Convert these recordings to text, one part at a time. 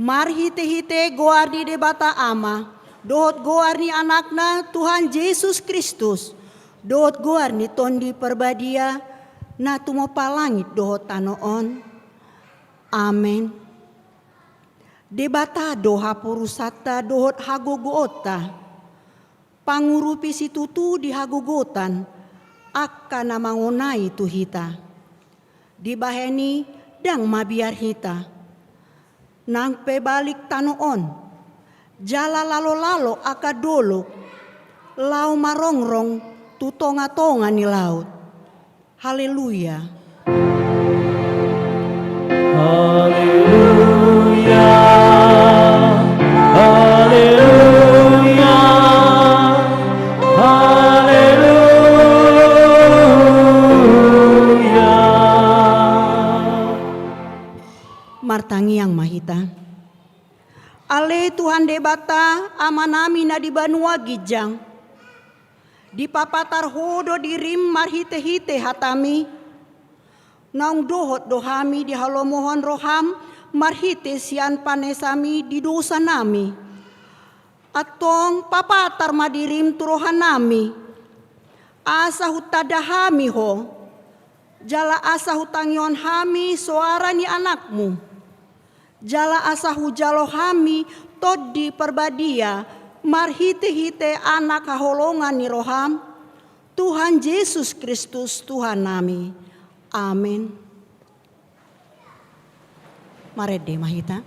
Marhite-hite goar di debata ama, dohot goar ni anakna Tuhan Yesus Kristus, dohot goar ni tondi perbadia, na tumopa langit dohot tanoon. Amen. Debata doha purusata dohot hagogoota, pangurupi situtu di hagogotan, akka na mangonai tuhita. Dibaheni dang mabiar hita, nang pebalik tanoon, jala lalo-lalo aka dolo, lau marongrong tutonga-tonga ni laut. Haleluya. Haleluya. Haleluya. Haleluya. Martangi yang mahita. Ale Tuhan debata amanami na di banua gijang. Di papatar hodo dirim marhite-hite hatami. Naung dohot dohami di halomohon roham marhite sian panesami di dosa nami. Atong papatar madirim turohan nami. Asa hutadahami ho. Jala asa hutangion hami suara ni anakmu. Jala asa hujalo hami todi perbadia marhite-hite anak haholongan ni roham. Tuhan Yesus Kristus Tuhan nami. Amin. Marede mahita.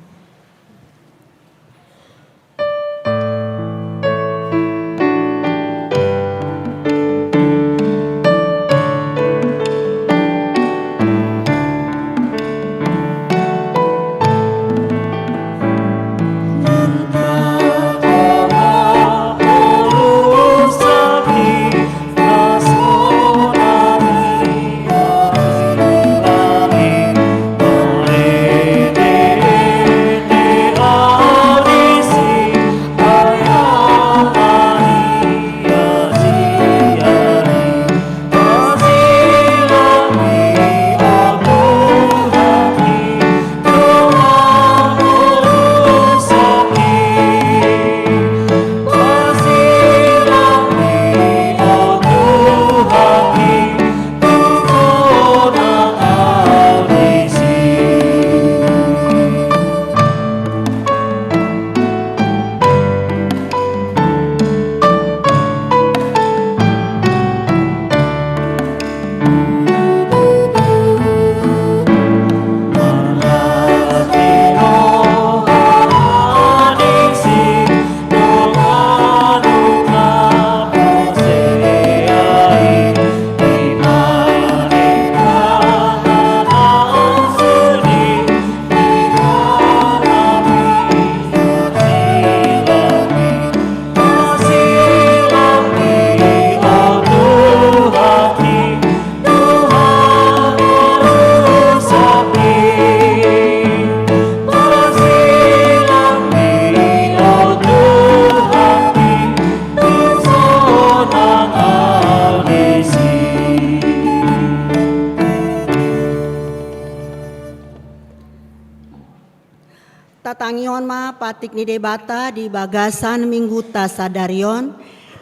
Tatangion ma patik ni debata di bagasan minggu tasadarion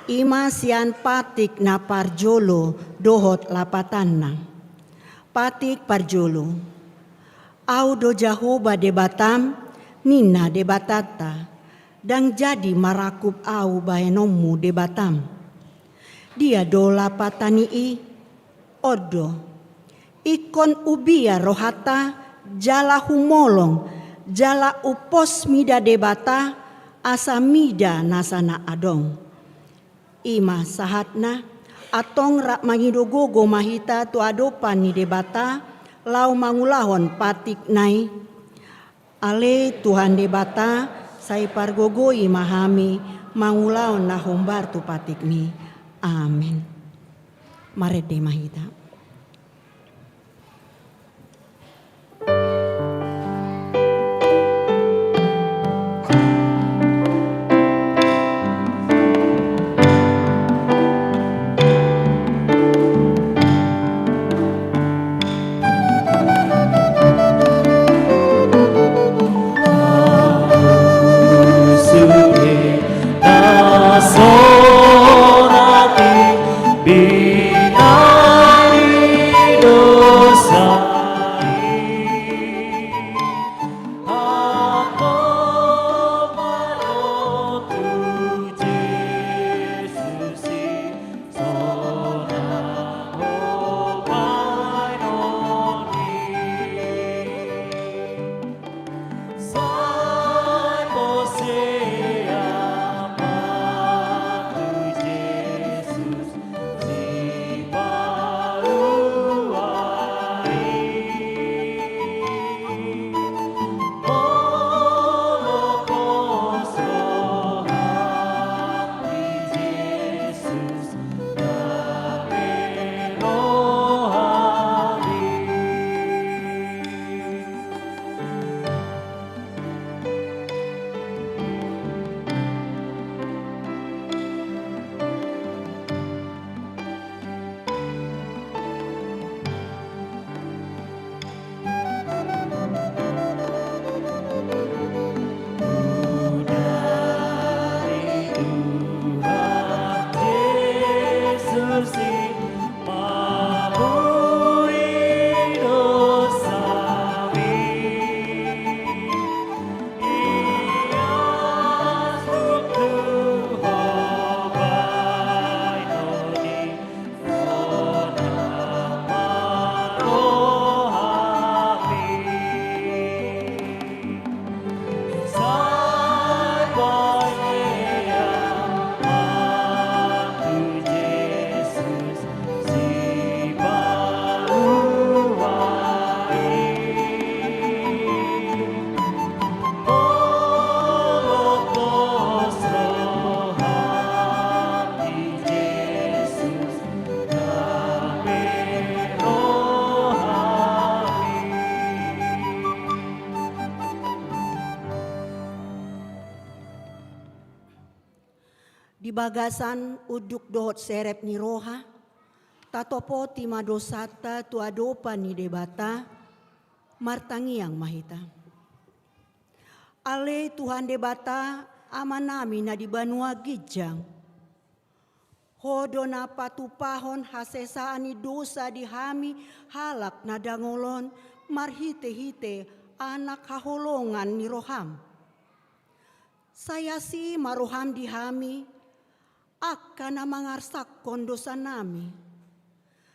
ima sian patik na parjolo dohot lapatanna. Patik parjolo. Au do Jahoba debatam nina debatata dan jadi marakup au baenomu debatam. Dia do lapatani odo ikon ubia rohata jala humolong jala upos mida debata asa mida nasana adong. Ima sahatna atong rak mangidogogo mahita tu adopan ni debata lau mangulahon patik nai. Ale Tuhan debata sai pargogoi mahami mangulahon na hombar tu patik ni. Amin. Marede mahita. Di bagasan uduk dohot serep ni roha, tatopo tima dosata tuadopa ni debata, martangiang mahita. Ale Tuhan debata amanami na di banua gijang. Hodo na patupahon hasesaan ni dosa di hami halak na dangolon marhite-hite anak haholongan ni roham. Saya si maroham di hami akan na mangarsak kondosa nami.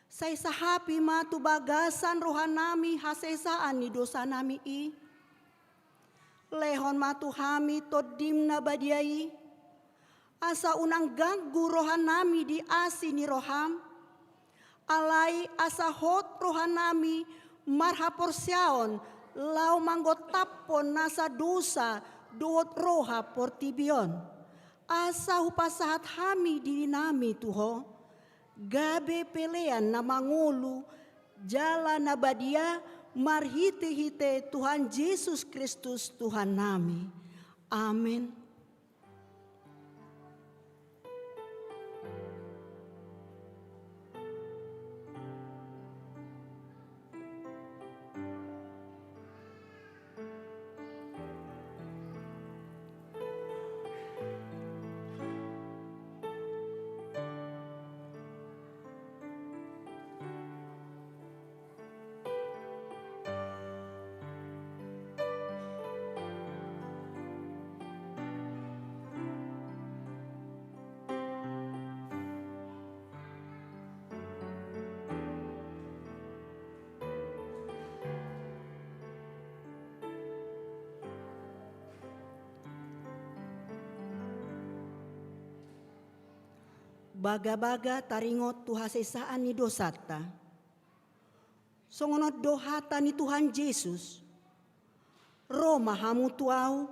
Say sahapi matu bagasan rohan nami hasesaan ni dosa nami i. Lehon matu hami todim na badiai. Asa unang ganggu rohan nami di asi ni roham. Alai asa hot rohan nami marhapor siaon lau manggotapon nasa dosa doot roha portibion. Asa hupasahat hami diri nami tuho, gabe pelean na mangulu, jala na badia, marhite-hite Tuhan Yesus Kristus Tuhan nami. Amin. Baga-baga taringot tuhasesaan ni dosata. Songonot dohata ni Tuhan Yesus. Roma hamu tuau,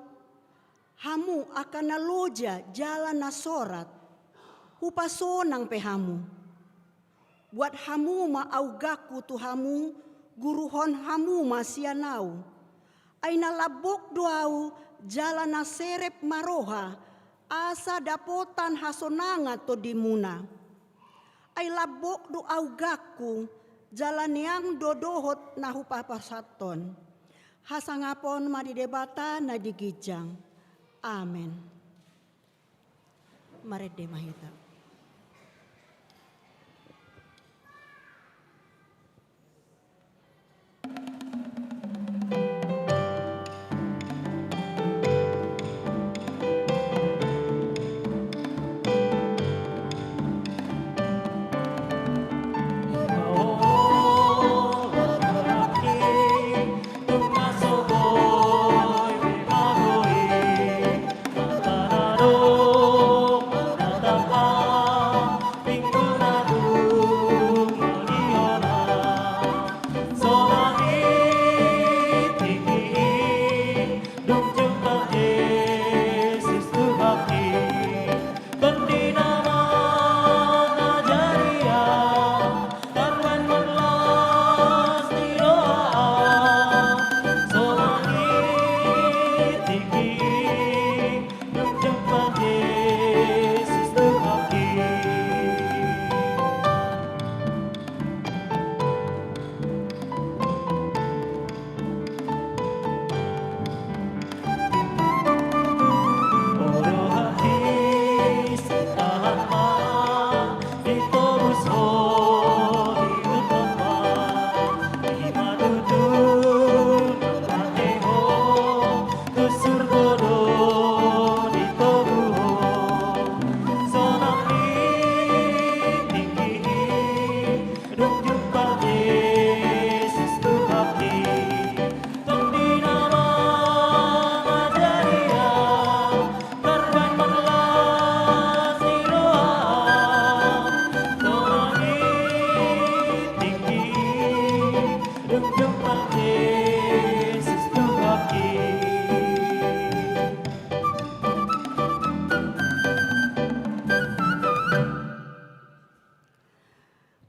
hamu akan naloja jalan nasorat. Hupasonang pehamu. Buat hamu maaugaku tuhamu, guruhon hamu masianau. Ay nalabok doau jalan naserep maroha, asa dapotan hasonanga to dimuna. Ay labok do augaku jalan yang dodohot na hupapasaton. Hasangapon madidebata na digijang. Amen. Marede mahita.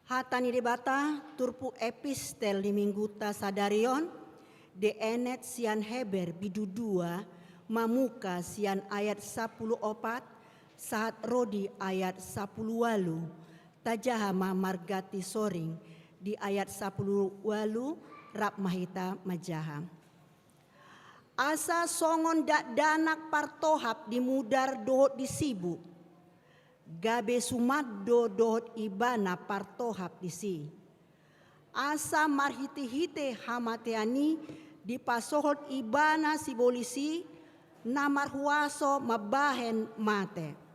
Hatani debata turpu epistel di mingguta sadarion de enet sian heber bidu 2 mamuka sian ayat 10 opat Saat Rodi ayat 10 walu, tajahama margati soring di ayat 10 walu rap mahita majaha. Asa songon dak danak partohap di mudar dohot di sibu. Gabe sumaddo dohot ibana partohap di si. Asa marhite-hite hamateani di pasohot ibana si bolisi namar huaso mabahen mate.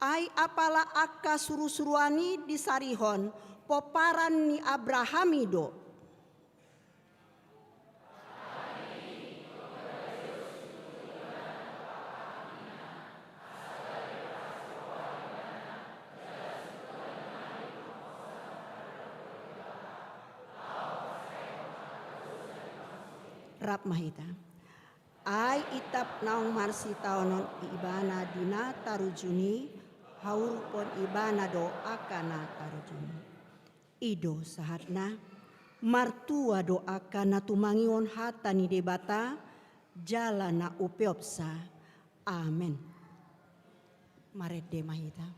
Ai apala akka suru-suruani di sarihon poparan ni Abrahamido. Rap mahita. Ai itap naong marsi taonon ibana dina tarujuni haur pon ibana do akana tarujuni. Ido sahatna martua do akana tumangion hata ni debata jalana upeopsa. Amen. Marede mahita.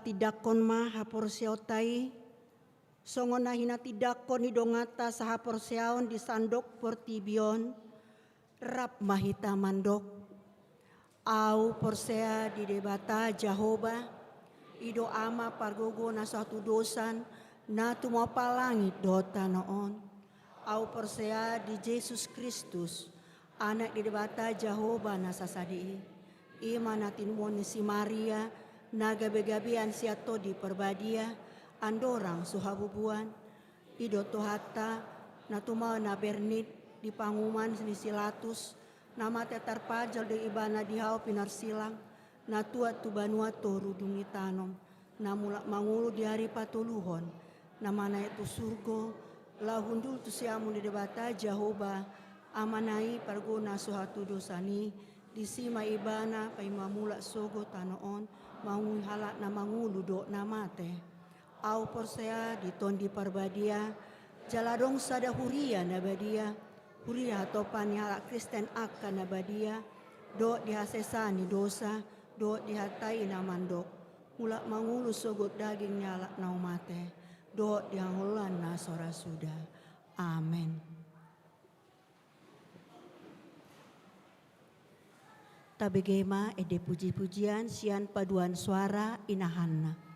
Tidakon ma hapor seotai songon nahina tidakon hidongata sahapor seaon di sandok portibion rap mahita mandok au porsea di debata Jahoba ido ama pargogo na satu dosan na tumapalangit dota noon au porsea di Yesus Kristus anak di debata Jahoba na sasadi ima natin mo ni si Maria nagabe-gabean siato di perbadia andorang suhabubuan ido tohata natumaw na bernit di panguman ni silatus nama tetar pajal de ibana dihau pinarsilang natua tu banua to rudung itanom namula mangulu di hari patuluhon namana itu surgo lahundul tu siamu di debata Jahoba amanai pargona suhatu dosani di sima ibana paimamula sogo tanoon maungi halak na mangulu do namate au porsea di tondi parbadia jaladong sadahuria na badia Huria topan yala Kristen akan nabadia, do dihasesani dosa, do dihatai namandok, mulak mangulus sogot daging nyala naumate, do dianghulan nasora sudah. Amin. Tabegema ede puji-pujian sian paduan suara inahanna.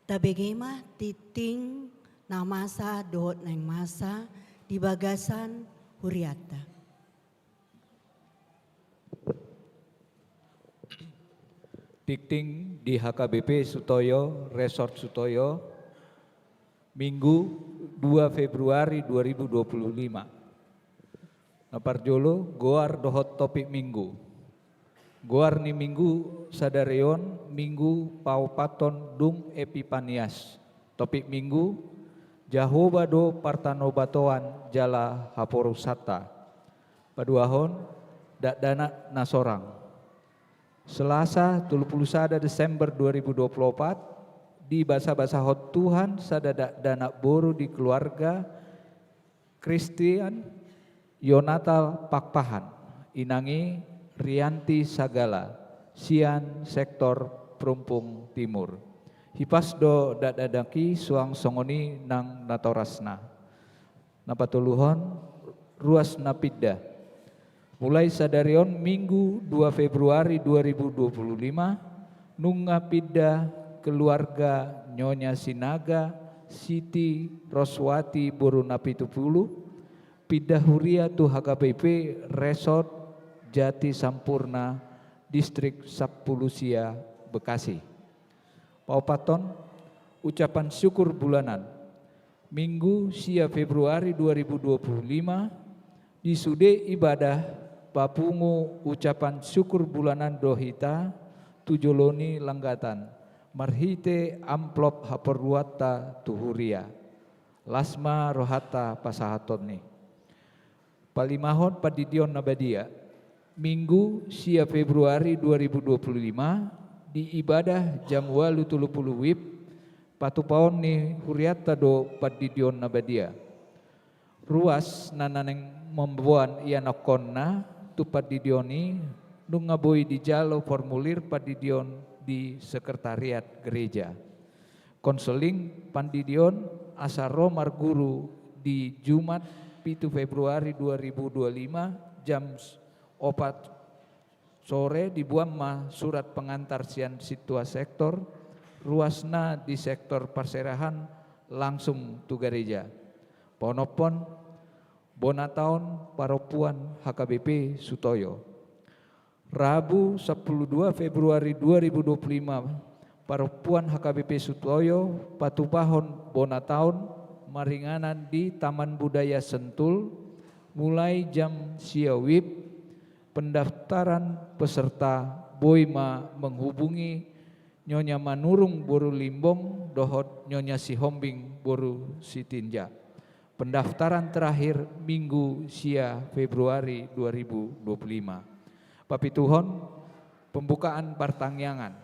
Tabegema titing namasa dohot neng masa di bagasan huriata. Dikting di HKBP Sutoyo, Resort Sutoyo, Minggu 2 Februari 2025. Naparjolo goar dohot topik minggu. Goar ni minggu sadareon minggu paupaton dung Epipanias. Topik minggu Jahoba do partanobatoan jala haporusata. Paduahon dak dana nasorang. Selasa 31 Desember 2024 di bahasa-bahasa hot Tuhan sadadak dana boru di keluarga Kristian Yonatal Pakpahan inangi Rianti Sagala Sian sektor Perumpung Timur. Hipas do dadadaki suang songoni nang natorasna. Napatuluhon ruas napidda. Mulai sadarion Minggu 2 Februari 2025 nunga pidda keluarga Nyonya Sinaga Siti Roswati Borunapitupulu Piddah Huria tu HKBP Resort Jati Sampurna Distrik Sapulusia Bekasi. Paupaton ucapan syukur bulanan Minggu sia Februari 2025 di sude ibadah papungu ucapan syukur bulanan dohita tujoloni langgatan marhite amplop haperluata tuhuria lasma rohata pasahatoni. Palimahon padidion nabadia Minggu sia Februari 2025 di ibadah jam 8.30 WIB patupaon ni huriata do padidion nabadia ruas nananeng membuan ianokonna tu padidioni nungaboi di jalo formulir padidion di sekretariat gereja konseling pandidion asaro marguru di Jumat 7 Februari 2025 jam 4 sore dibuang ma surat pengantar sian situa sektor ruasna di sektor Parserahan langsung tu gereja. Ponopon Bonataon Paropuan HKBP Sutoyo. Rabu 12 Februari 2025 Paropuan HKBP Sutoyo Patupahon Bonataon maringanan di Taman Budaya Sentul mulai jam siawib pendaftaran peserta Boima menghubungi Nyonya Manurung Boru Limbong dohot Nyonya Sihombing Boru Sitinja. Pendaftaran terakhir Minggu sia Februari 2025. Papituhon pembukaan partangyangan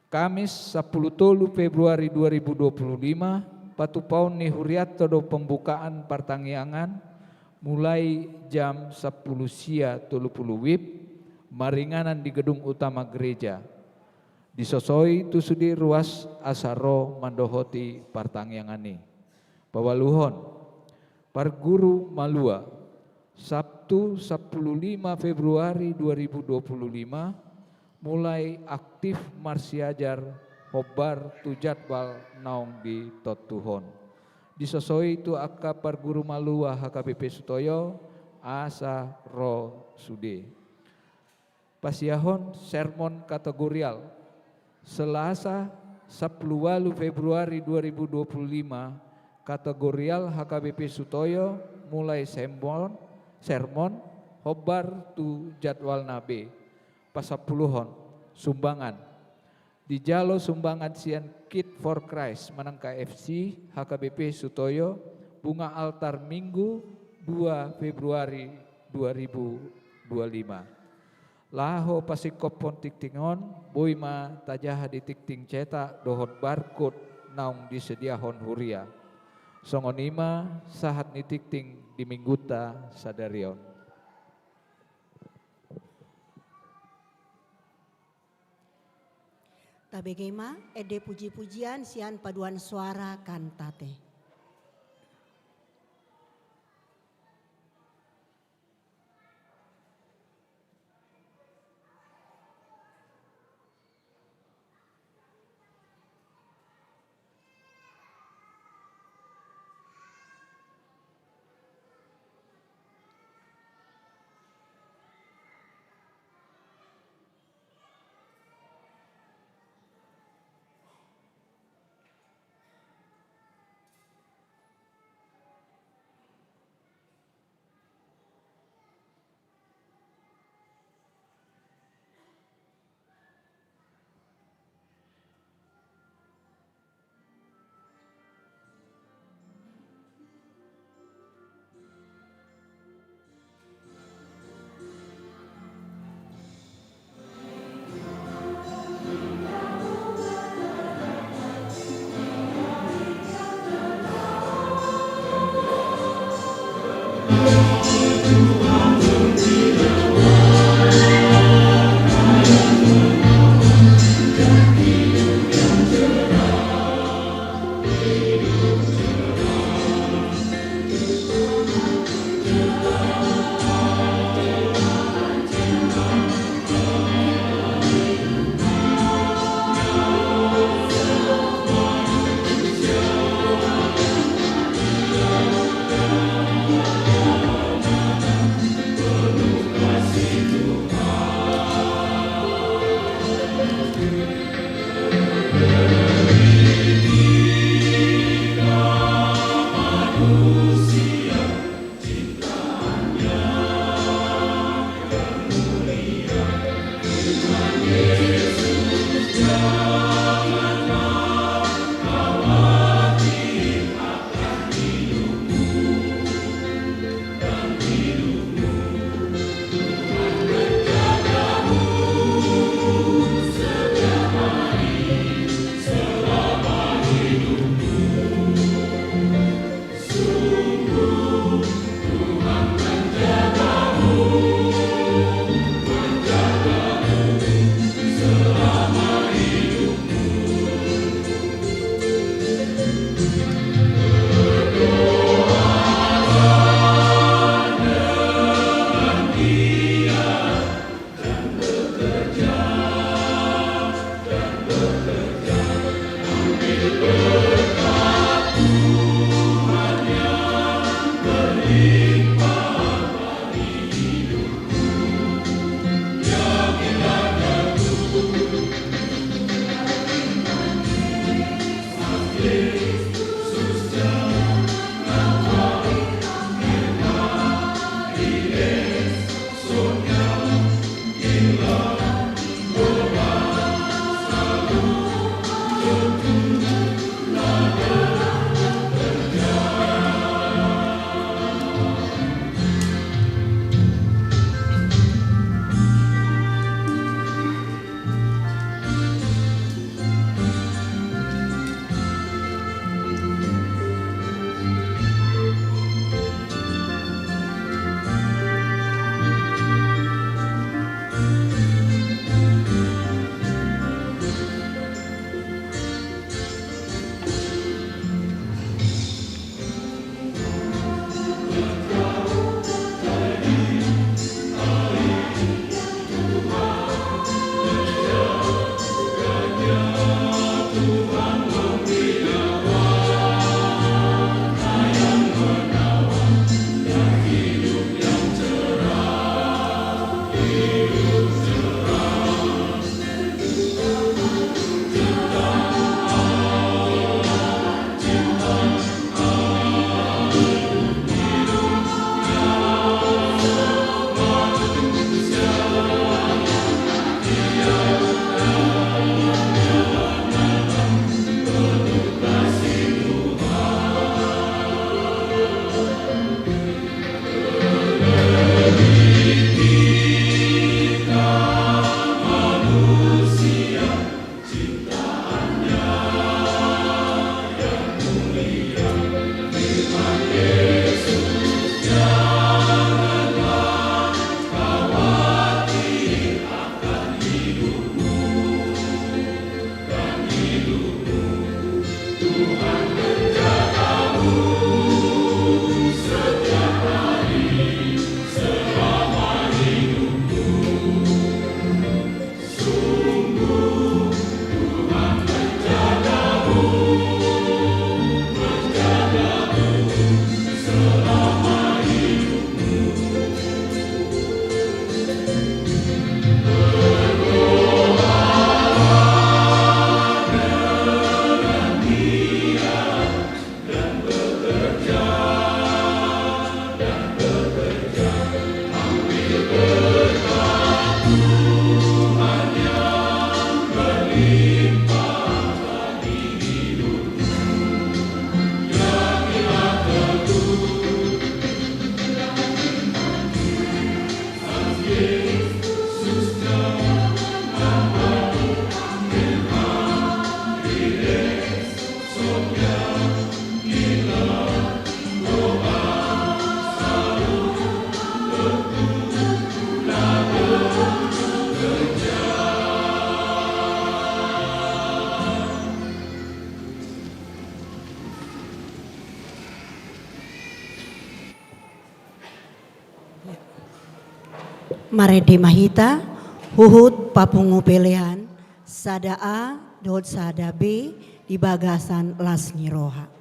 Kamis 10 Februari 2025 Patupaun ni huriat do pembukaan partangyangan mulai jam 10 sia 30 WIB maringanan di gedung utama gereja. Disosoi tusudi ruas asaro mandohoti partangyangan ni. Pawaluhon Parguru Malua Sabtu 15 Februari 2025 mulai aktif marsiajar hobar tu jadwal naung di Totuhon. Disosoi tu akka Parguru Malua HKBP Sutoyo asa ro sude. Pasiahon sermon kategorial Selasa 10 Februari 2025 kategorial HKBP Sutoyo mulai sermon hobar tu jadwal nabe pasapuluhon sumbangan di jalo sumbangan sian Kit for Christ Manang KFC HKBP Sutoyo bunga altar Minggu 2 Februari 2025 laho pasikop pon tiktingon boima tajaha di tikting cetak dohot barcode naung disediahon huria songonima sahat ni tikting di mingguta sadarion. Tabegema ede puji-pujian sian paduan suara kantate. Marede mahita, huhut papungu pelehan, sada A, dohot sada B, di bagasan las nyiroha.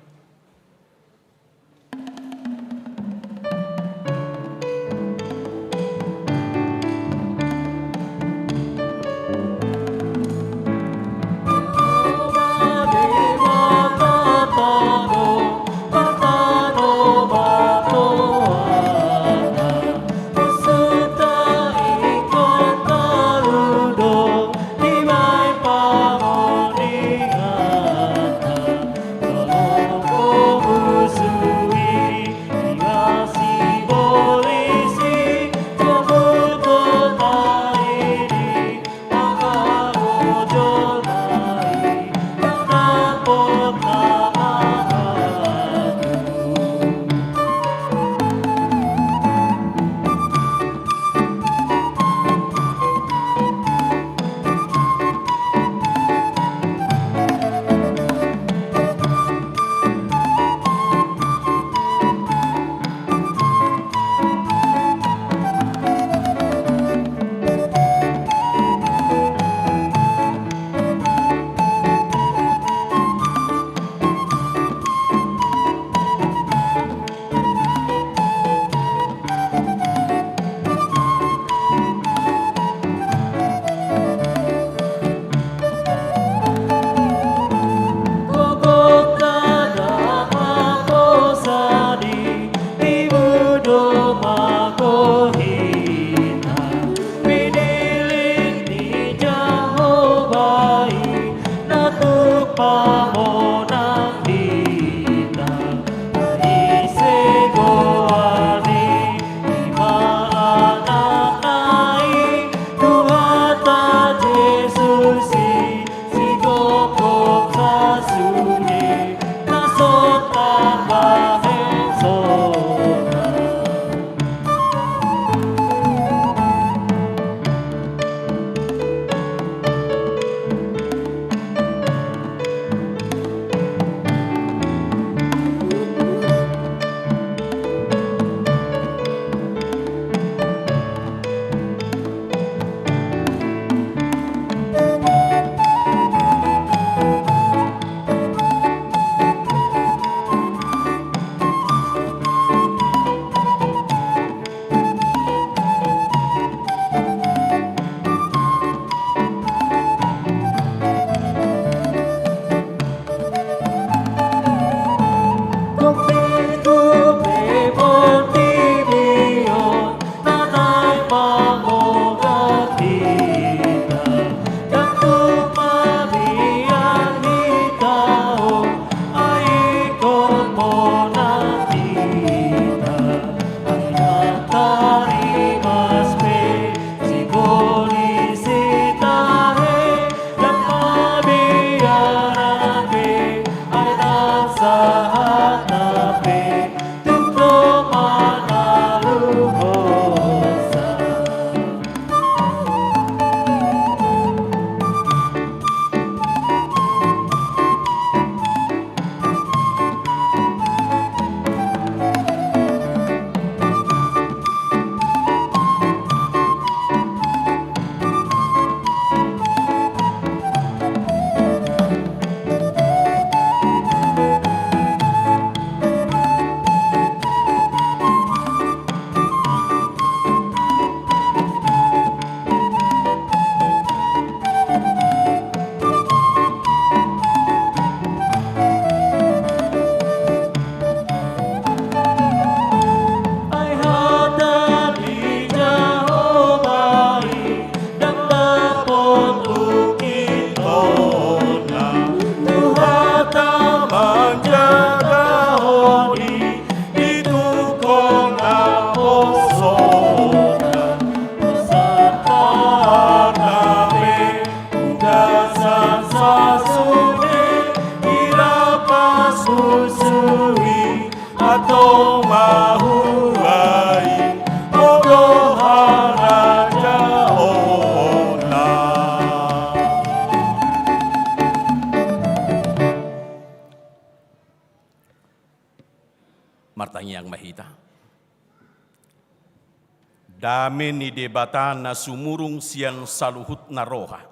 Dame ni debata na sumurung sian saluhut na roha.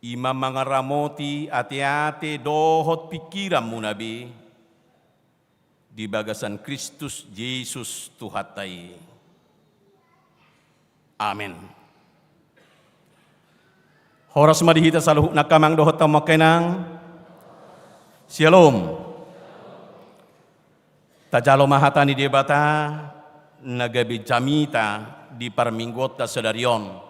Ima mangaramoti ate-ate dohot pikiran mu nabi. Di bagasan Kristus Yesus Tuhatai. Amin. Horas madihita saluhut na kamang dohot tamakenang. Shalom. Tajalo mahatani debata. Nagabi jamita di parminggota sedarion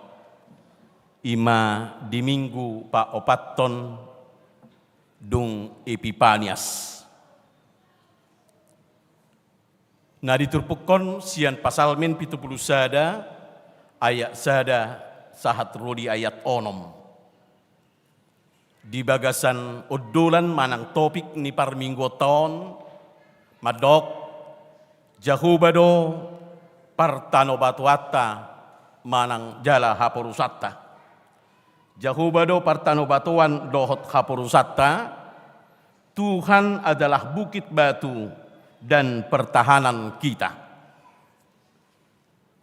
ima di minggu pa opaton dung Epipanias. Nah diturpukon sian pasalmen 70 sada ayat sada sahat rodi ayat onom. Di bagasan odolan manang topik ni parminggoton madok jahubado partano batuata manang jala haporusatta. Jahubado partano batuan dohot haporusatta. Tuhan adalah bukit batu dan pertahanan kita.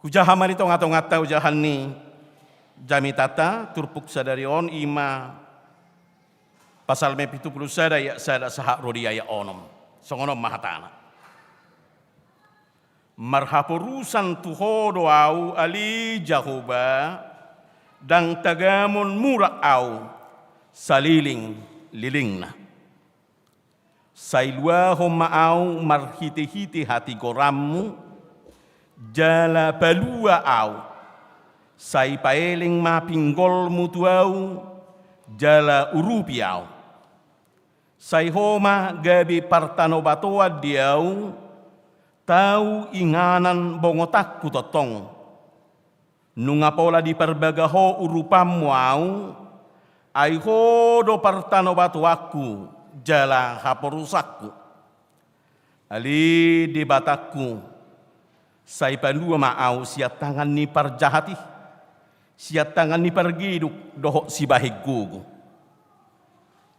Kujahaman itu ngata ujahan ni jamitata turpuk sadarion ima pasal me 70 sada ya sada sahak rodi ya onom. Songonom mahatana. Marhapurusan tuhodo au ali jahuba dang tagamon murak au saliling lilingna. Sailua homa au marhiti-hiti hati gorammu jala balua au sai paeling ma pinggol mutuau jala urupi au sai homa gabi partano batoa diau tau inganan bongotakku totong. Nungapola di perbagaho urupamu au. Aiho do partano batu aku jala haporusakku. Ali di bataku. Sai pandua maau siat tangan ni parjahati. Siat tangan ni pargiduk dohok si bahigugu.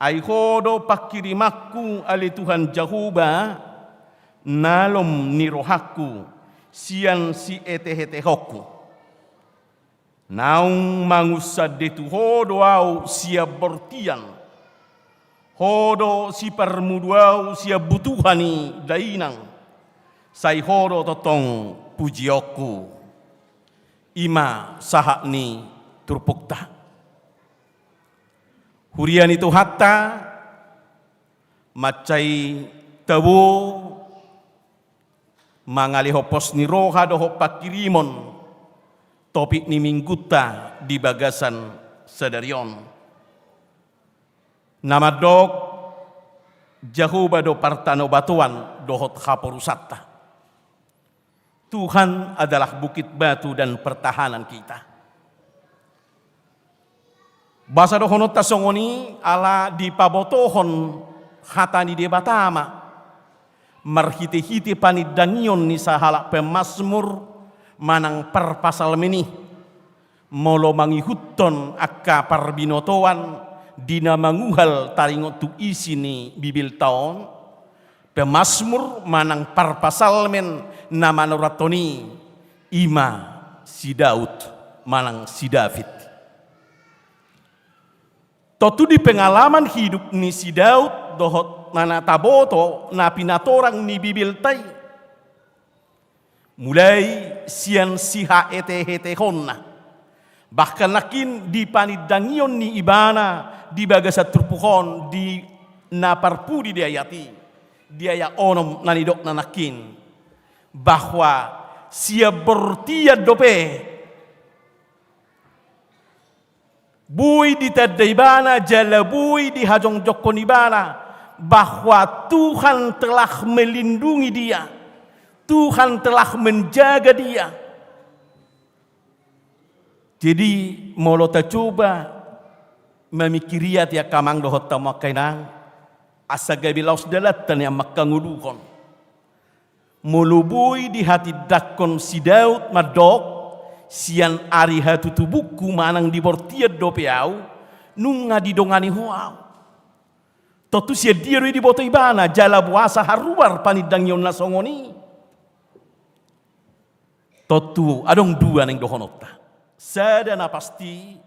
Aiho do pakirimakku ali Tuhan Jahuba. Nalom ni rohaku sian si ete-ete-hoku. Naung mangusad detu hodo au sia bortian. Hodo si permuduau sia butuhani dainang. Sai hodo totong pujioku. Ima sahak ni turpukta. Hurian itu hatta macai tawo mangaliho pos ni roha doho pakirimon topik ni mingguta di bagasan sedarion. Nama dok jahuba do partano batuan dohot haporusatta. Tuhan adalah bukit batu dan pertahanan kita. Basa dohonot tasongoni ala di pabotohon hatani de batama. Marhiti-hiti panidangion ni sahala pemasmur manang perpasal meni molo mangihuton akka parbinotoan dina manguhal taringot tu isi ni bibil taon pemasmur manang perpasal men nama noratoni ima si Daud manang si David. Totu di pengalaman hidup ni si Daud dohot nana taboto na pinatorang ni bibiltay. Mulai sian siha ete-ete honna. Bahkan nakin di panidangion ni ibana di bagasat turpuhon di naparpudi di ayati. Di ayat onom nanidok nanakin. Bahwa sia bertia dope. Bui di tadaibana jala bui di hajong jokon ibana. Bahwa Tuhan telah melindungi dia, Tuhan telah menjaga dia. Jadi molo ta coba memikiriat ya kamang dohot tamakainan asagabi laus dalatan yang makanguluhon. Mulubui di hati dakon si Daud madok sian ari hatu tubuku manang di bortiad dopeau nunga didongani huau. Totu sia diru di boto ibana jala buasa haruar panidang yon nasongoni. Totu adong dua neng dohonota. Sadana pasti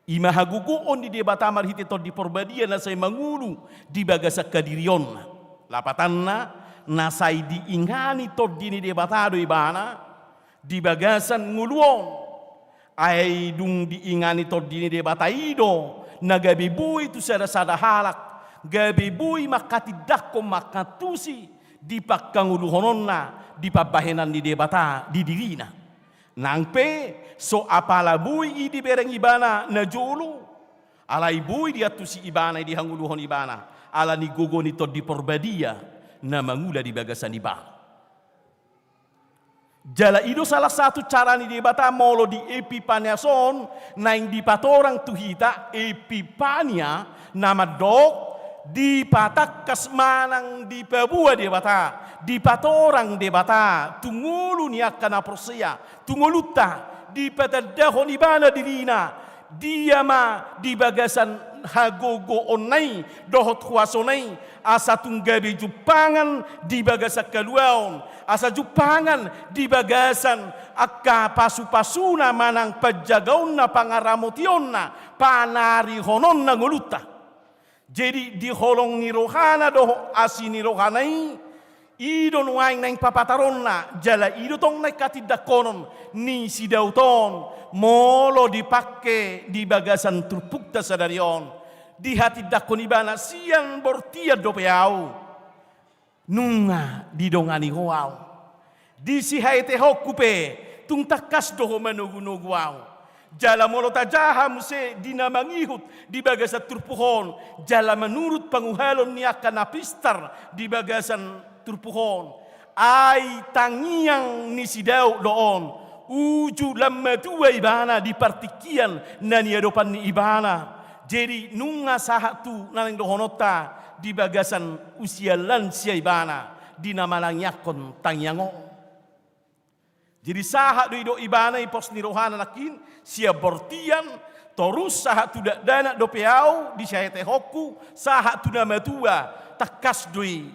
ima haguguon di debata marhiti to di porbadia na say mangulu di bagasa kadirion. Lapatanna nasay diingani to dini debatado ibana di bagasan nguluon ay dung diingani to dini debataido na gabibuy tu sada halak gabibuy makatidakko makatusi di pakkanguluhonon na di pabahenan di debata di dirina nangpe so apalabuy di bereng ibana na julu alay buy di atusi ibana di hanguluhon ibana ala ni gogo nito di porbadia na mangula di bagasan ibana. Jala itu salah satu cara ni debata molo di Epifania son na di patorang tuhita Epifania nama dok di patakkas manang di pabua debata di patorang debata tungulu ni akan aprosia tunguluta di patadahon ibana dirina dia ma di bagasan hagogo onai dohot kuasonai asa tunggabi jupangan di bagasa kaluaon asa jupangan di bagasan akka pasu-pasuna manang pajagaon na pangaramotion na panari honon na nguluta jadi di holong ni rohana doho asi ni rohanai idon waing nang papataron na jala ido tong na katidakonon ni sidauton molo dipakai di bagasan turpukta sadarion di hati dakon ibana siang bortia dopeau nunga di dongani hoau di si haite hokupe tung takas doho manugunuguau jala molo tajaha muse dinamangihut di bagasan turpuhon jala menurut panguhalon ni akan apistar di bagasan turpuhon ai tangiang ni sidau doon uju lamma tua ibana di partikian nani adopan ni ibana jadi nunga sahatu naneng dohonota di bagasan usia lansia ibana di nama langyakon tangyango jadi sahat do ibana ipos ni rohana nakin sia bortian torus sahat tidak dana do peau di syahete hoku sahat tu nama tua takas doi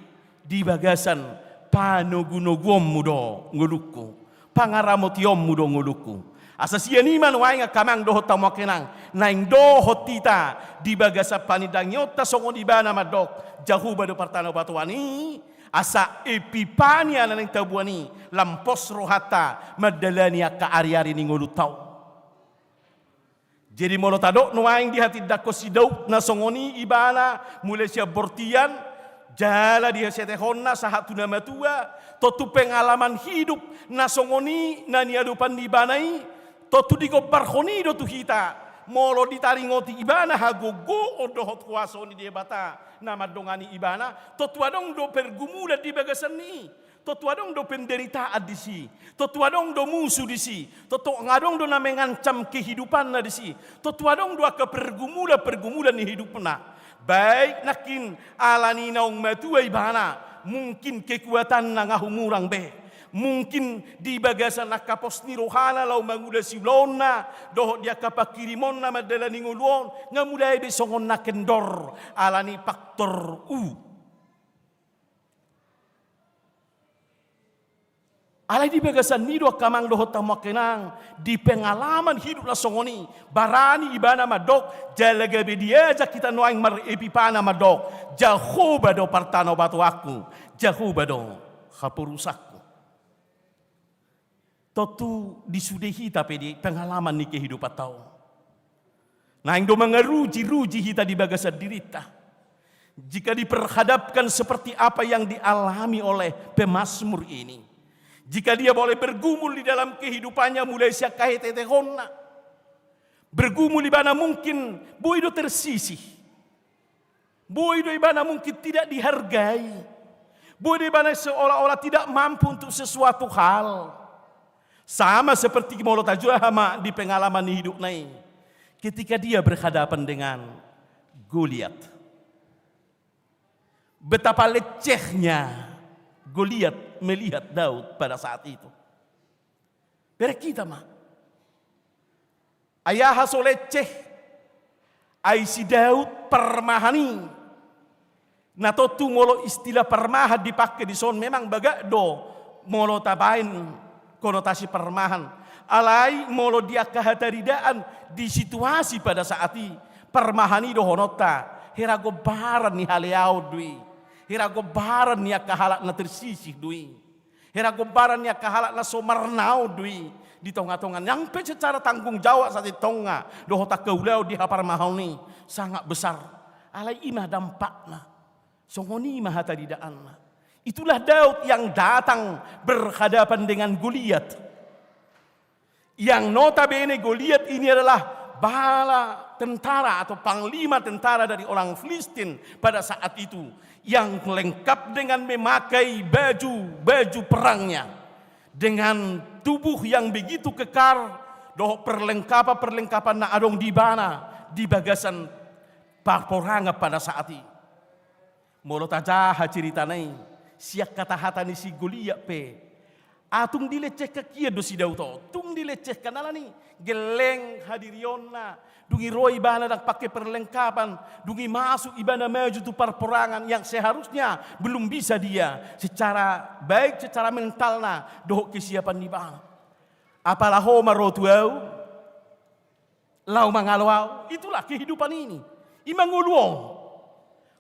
di bagasan panogunogom mudo nguluku pangaramotiom mudo nguluku asa sia niman wainga kamang doho tamakenang naing doho tita di bagasa panidang nyota songo di bana madok jahu bado partano batuani asa Epifania naneng tabuani lampos rohata madalani ka ari-ari ni ngulutau jadi molo tadok nuaing di hati dako sidau na songoni ibana mulai sia bortian jala dia setehonna sahat tuna matua totu pengalaman hidup nasongoni nani adupan dibanai totu digo barhoni do tu hita molo ditaringoti ibana hagogo odohot kuaso ni debata nama dongani ibana totu adong do pergumulan di bagasan ni totu adong do penderitaan di si totu adong do musuh di si totu ngadong do na mengancam kehidupan na di si totu adong do ka pergumulan ni hidupna baik nakin alani naung matua ibana mungkin kekuatan na ngahumurang be mungkin di bagasan nakapos ni rohana lau mangula silona doh dia kapakirimon na madalani nguluon ngamulai besongon na kendor alani faktor alai di bagasan nido kamang doho tamakenang di pengalaman hidup la songoni barani ibana madok jalaga bedia kita noaing mar Epifana madok jahu bado partano batu aku jahu bado hapurusakku totu disudehi tapi di pengalaman ni kehidupan tau naing do mengeruji hita di bagasan dirita jika diperhadapkan seperti apa yang dialami oleh pemazmur ini jika dia boleh bergumul di dalam kehidupannya mulai siakai tetehonna bergumul di mana mungkin boido tersisih boido di mana mungkin tidak dihargai boido di mana seolah-olah tidak mampu untuk sesuatu hal sama seperti molo tajuahama di pengalaman hidup naik ketika dia berhadapan dengan Goliat betapa lecehnya Goliat melihat Daud pada saat itu. Bere kita mah. Ayah hasoleceh. Ai si Daud permahani. Nah totu molo istilah permahan dipakai di son memang bagak do molo tabain konotasi permahan. Alai molo dia kehataridaan di situasi pada saat ini permahani dohonota herago baran ni haleau dui, herago baran ni kahalak na tersisih dui, herago baran ni kahalak na somarnau dui di tonga-tongan yang secara tanggung jawab saat tonga dohota keulau di hapar mahal ni sangat besar. Alai imah dampakna songoni imah hataridaanna. Itulah Daud yang datang berhadapan dengan Goliat. Yang notabene Goliat ini adalah bala tentara atau panglima tentara dari orang Filistin pada saat itu, yang lengkap dengan memakai baju perangnya, dengan tubuh yang begitu kekar, doh perlengkapan na adong di bana di bagasan parporanga pada saat itu. Molo tajaha ceritanai siak kata hatani si Goliat pe. Atung dileceh ke kia dosi Dauto, tung dileceh kanala ni geleng hadirionna, dungi roi ibana dak pakai perlengkapan, dungi masuk ibana maju tu perperangan yang seharusnya belum bisa dia secara baik secara mentalna doh kesiapan di bana. Apalah ho marotuau, lau mangalwau, itulah kehidupan ini. Imanguluong,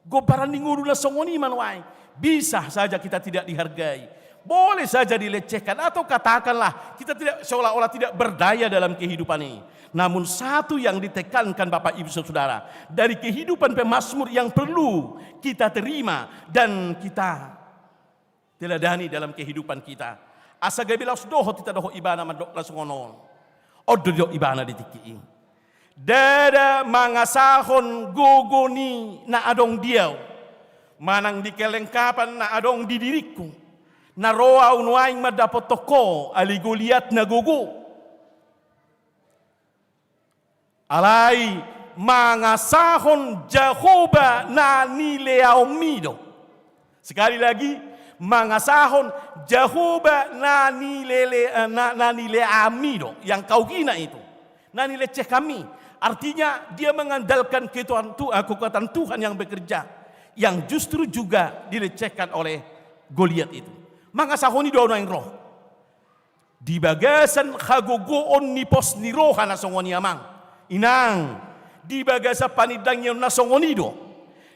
gobaran di ngulu na songoni manwai, bisa saja kita tidak dihargai. Boleh saja dilecehkan atau katakanlah kita tidak seolah-olah tidak berdaya dalam kehidupan ini. Namun satu yang ditekankan Bapak Ibu Saudara dari kehidupan pemazmur yang perlu kita terima dan kita teladani dalam kehidupan kita. Asa gabilaus doho tita doho ibana madok lasungonon. Odo doho ibana ditiki. Dada mangasahon gogoni na adong diaw. Manang dikelengkapan na adong di diriku. Naroa unuaing madapot toko ali Goliat na gugu. Alai mangasahon Jehovah na nileaumido. Sekali lagi, mangasahon Jehovah na nileamido. Yang kau hina itu. Na nileceh kami. Artinya dia mengandalkan kekuatan Tuhan yang bekerja. Yang justru juga dilecehkan oleh Goliat itu. Mangasahoni doa yang roh. Di bagasan hagogoon ni pos ni roha na songoni amang. Inang. Di bagasa panidang yung nasongonido.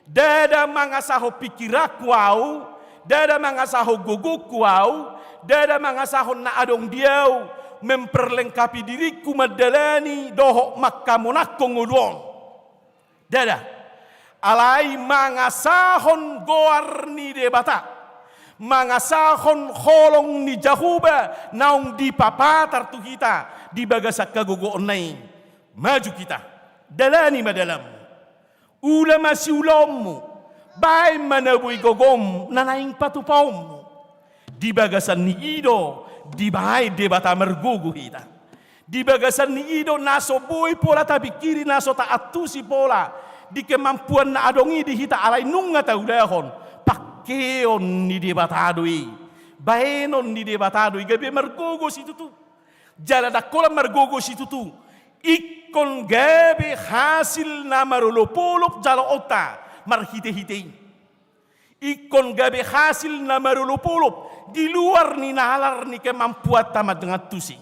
Dada mangasaho pikirak wow. Dada mangasaho guguk wow. Dada mangasaho na adong diaw. Memperlengkapi diriku madalani doho makamunakong ulong. Dada. Alai mangasahon goar ni debata. Mangasahon holong ni Jehovah naung di papatar tu kita di bagasak kagugoon nai maju kita dalani madalam ulama si ulammu bay manabuy gogom nanaing patupawmu di bagasan ni ido di bay debata mergugu kita di bagasan ni ido naso boy pola tapi kiri naso taatusi pola di kemampuan na adongi di hita alai nunga taudahon keon ni debatadoi, baenon ni debatadoi, gabi mergogos itu tu, jala dakola mergogos itu tu, ikon gabi hasil na marulopolop jala ota marhite-hite, ikon gabi hasil na marulopolop di luar ni nalar ni kemampuan tamat dengan tusi,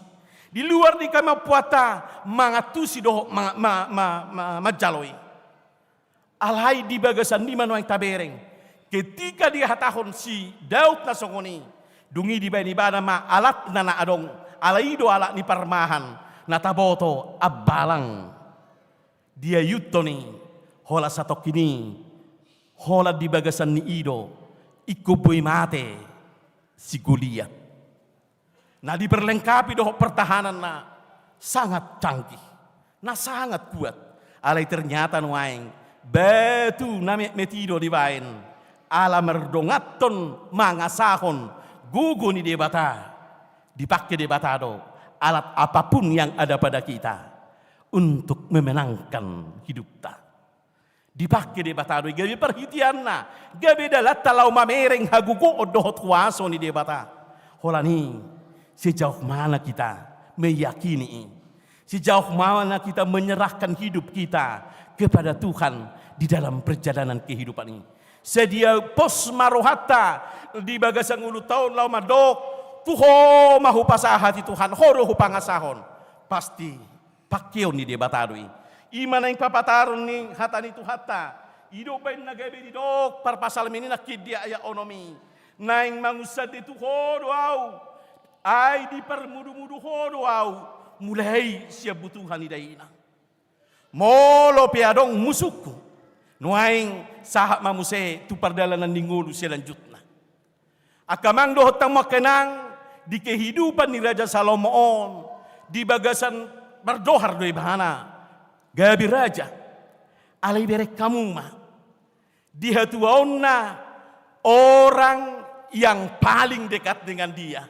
di luar ni kemampuan mangatusi doh majaloi, alhai di bagasan di manuang tabereng. Ketika dia hatahon si Daud na songoni, dungi di bana ma alat na adong, alaido alat ni parmahan, nataboto abalang. Dia yutoni, hola satok kini, hola di bagasan ni ido, ikuboy mate si Goliat. Nah diperlengkapi doh pertahanan na sangat canggih, na sangat kuat. Alai ternyata nuaing, batu namek metido di bain. Ala merdongaton mangasahon gugu ni debata dipakai debatado alat apapun yang ada pada kita untuk memenangkan hidup ta dipakai debatado gabi perhitianna gabi dalat talau mamereng hagugu odohot kuaso ni debata holani sejauh mana kita meyakini sejauh mana kita menyerahkan hidup kita kepada Tuhan di dalam perjalanan kehidupan ini. Sedia pos marohata di bagasang ulu tahun lau madok tuho mahu pasahati Tuhan, horo hu pangasahon. Pasti pakyo ni debatadoi. Imana yang papataron ni hatani tu hatta. Ido bain nagabe di dok parpasal ini nakid dia aya onomi. Naing mangusad itu horo au. Ai di permudu-mudu horo au. Mulai siap butuhan idaina. Molo piadong musuku. Nuaing sahak mamuse tu perdalanan ningulu selanjutnya. Akamang dohotang makenang di kehidupan ni Raja Salomoon di bagasan berdohar doi bahana gabi raja alai berek kamu mah di hatuauna orang yang paling dekat dengan dia,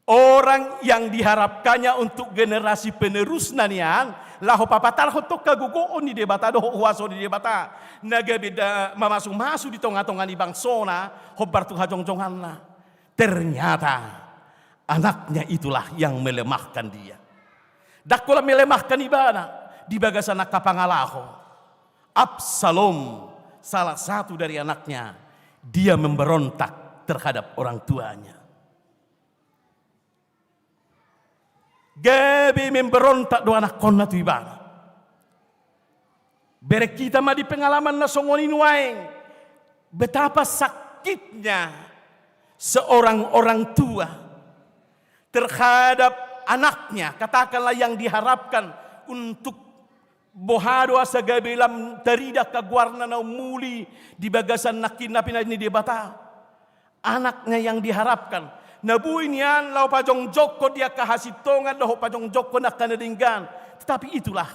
orang yang diharapkannya untuk generasi penerus nanian laho papatar hotok kagugoon ni debata doho huaso di debata naga beda mamasu-masu di tonga-tonga ni bangsona hobar tu hajong-jonganna. Ternyata anaknya itulah yang melemahkan dia. Dakola melemahkan ibana di bagasan kapangalaho. Absalom salah satu dari anaknya, dia memberontak terhadap orang tuanya. Gabi memberontak do anak konna tu ibana. Berek kita mah di pengalaman na songonin waeng. Betapa sakitnya seorang orang tua terhadap anaknya, katakanlah yang diharapkan untuk bohado asa gabelam tarida kagwarna na muli di bagasan nakinapin ni debata. Anaknya yang diharapkan nabuin yan lau pajong joko dia kahasitongan lau pajong joko nak kanadinggan. Tetapi itulah,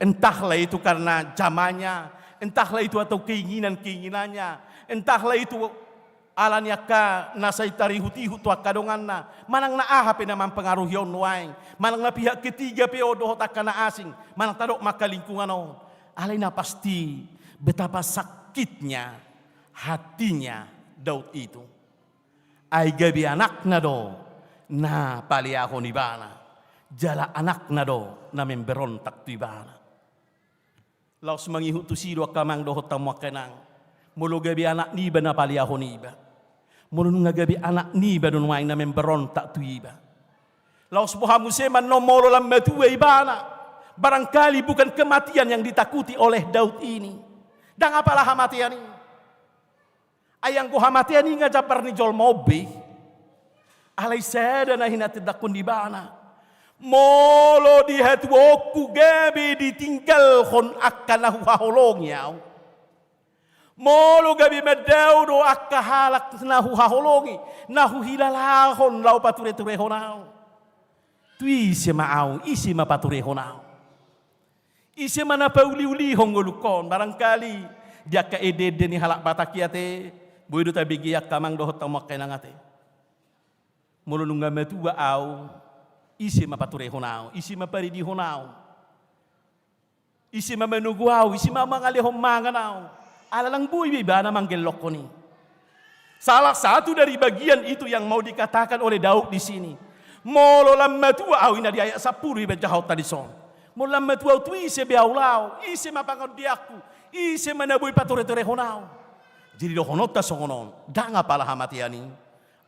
entahlah itu karena zamannya, entahlah itu atau keinginannya, entahlah itu alanya ka nasay tarihuti hutu akadonganna manang naaha pe naman pengaruh yon waeng manang na pihak ketiga pe odoh takana asing manang tadok maka lingkungan on alay na pasti betapa sakitnya hatinya Daud itu ay gabi anak na do na paliako ni bana jala anak na do na memberontak tu ibana laos mangihutu sido kamang do tamu kenang mulo gabi anak ni bana paliako ni iba mulun ngagabi anak ni badun waing na memberontak tu iba. Laos bohamu seman no molo lam metuwe ibana. Barangkali bukan kematian yang ditakuti oleh Daud ini. Dan apalah hamatian ini? Ayang ko hamatian ini ngajapar ni jol mobi. Alay sada na hinatidakun di bana. Molo di hatuoku gabi ditinggal kon akan nahuhaholong yaw. Molo gabi medau do akka halak nahu haholongi nahu hilalahon lau pature-ture honau tui isi maau isi ma pature honau isi mana pauli-uli hongolukon barangkali dia ka edede ni halak batakiate boido tabigi yak kamang dohot tamak kenangate molo nunga metua au isi ma pature honau isi ma paridi honau isi ma menuguau isi ma mangali homanganau alalang buih bibana manggil lokoni. Salah satu dari bagian itu yang mau dikatakan oleh Daud di sini. Molo lamma tua au ina di ayat 10 iba jahau tadi son. Molo lamma tua tu ise biaulau, ise mapangon diaku, ise manabui pature-ture honau. Jadi do honota songonon, danga pala hamatiani.